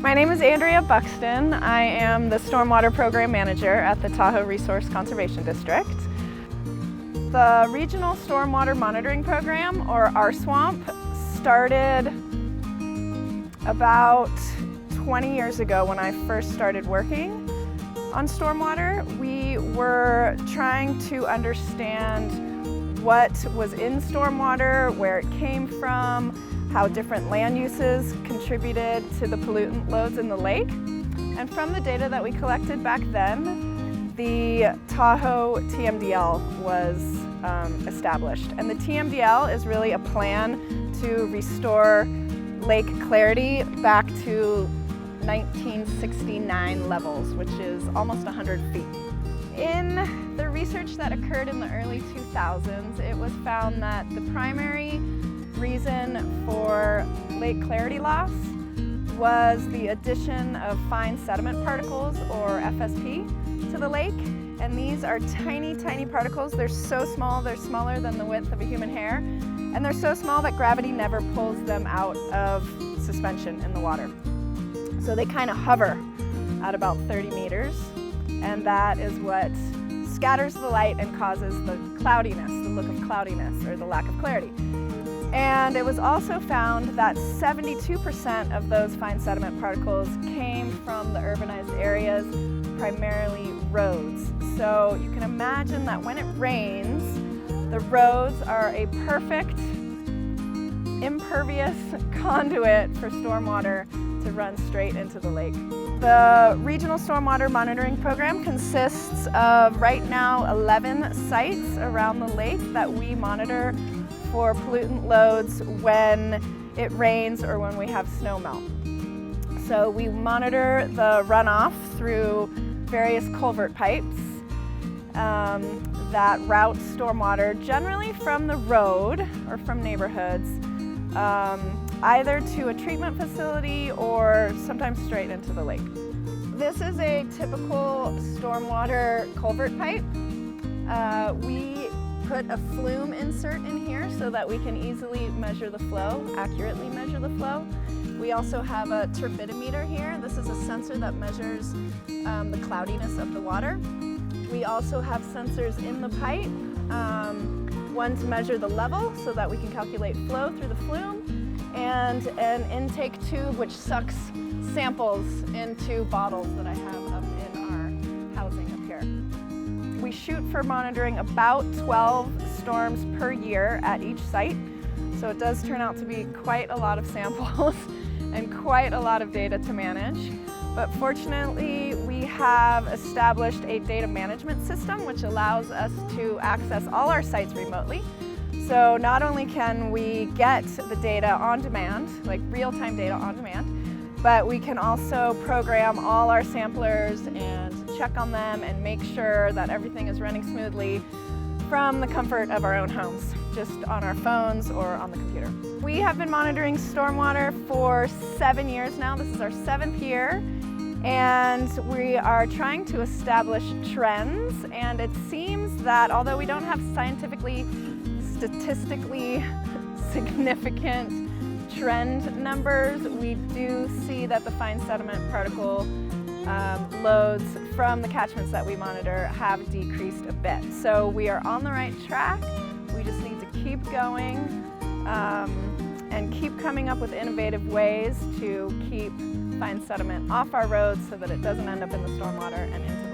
My name is Andrea Buxton. I am the Stormwater Program Manager at the Tahoe Resource Conservation District. The Regional Stormwater Monitoring Program, or RSWAMP, started about 20 years ago when I first started working on stormwater. We were trying to understand what was in stormwater, where it came from, how different land uses contributed to the pollutant loads in the lake. And from the data that we collected back then, the Tahoe TMDL was established. And the TMDL is really a plan to restore lake clarity back to 1969 levels, which is almost 100 feet. In the research that occurred in the early 2000s, it was found that the primary reason for lake clarity loss was the addition of fine sediment particles, or FSP, to the lake. And these are tiny, tiny particles. They're so small, they're smaller than the width of a human hair. And they're so small that gravity never pulls them out of suspension in the water. So they kind of hover at about 30 meters. And that is what scatters the light and causes the cloudiness, the look of cloudiness, or the lack of clarity. And it was also found that 72% of those fine sediment particles came from the urbanized areas, primarily roads. So you can imagine that when it rains, the roads are a perfect impervious conduit for stormwater to run straight into the lake. The Regional Stormwater Monitoring Program consists of, right now, 11 sites around the lake that we monitor for pollutant loads when it rains or when we have snow melt. So we monitor the runoff through various culvert pipes that route stormwater generally from the road or from neighborhoods, either to a treatment facility or sometimes straight into the lake. This is a typical stormwater culvert pipe. We put a flume insert in here so that we can easily measure the flow, accurately measure the flow. We also have a turbidimeter here. This is a sensor that measures the cloudiness of the water. We also have sensors in the pipe, one to measure the level so that we can calculate flow through the flume, and an intake tube which sucks samples into bottles that I have up in our housing up here. We shoot for monitoring about 12 storms per year at each site, so it does turn out to be quite a lot of samples and quite a lot of data to manage. But fortunately, we have established a data management system which allows us to access all our sites remotely. So not only can we get the data on demand, like real-time data on demand, but we can also program all our samplers and check on them and make sure that everything is running smoothly from the comfort of our own homes, just on our phones or on the computer. We have been monitoring stormwater for 7 years now. This is our 7th year, and we are trying to establish trends. And it seems that although we don't have statistically significant trend numbers, we do see that the fine sediment particle loads from the catchments that we monitor have decreased a bit. So we are on the right track. We just need to keep going and keep coming up with innovative ways to keep fine sediment off our roads so that it doesn't end up in the stormwater and into the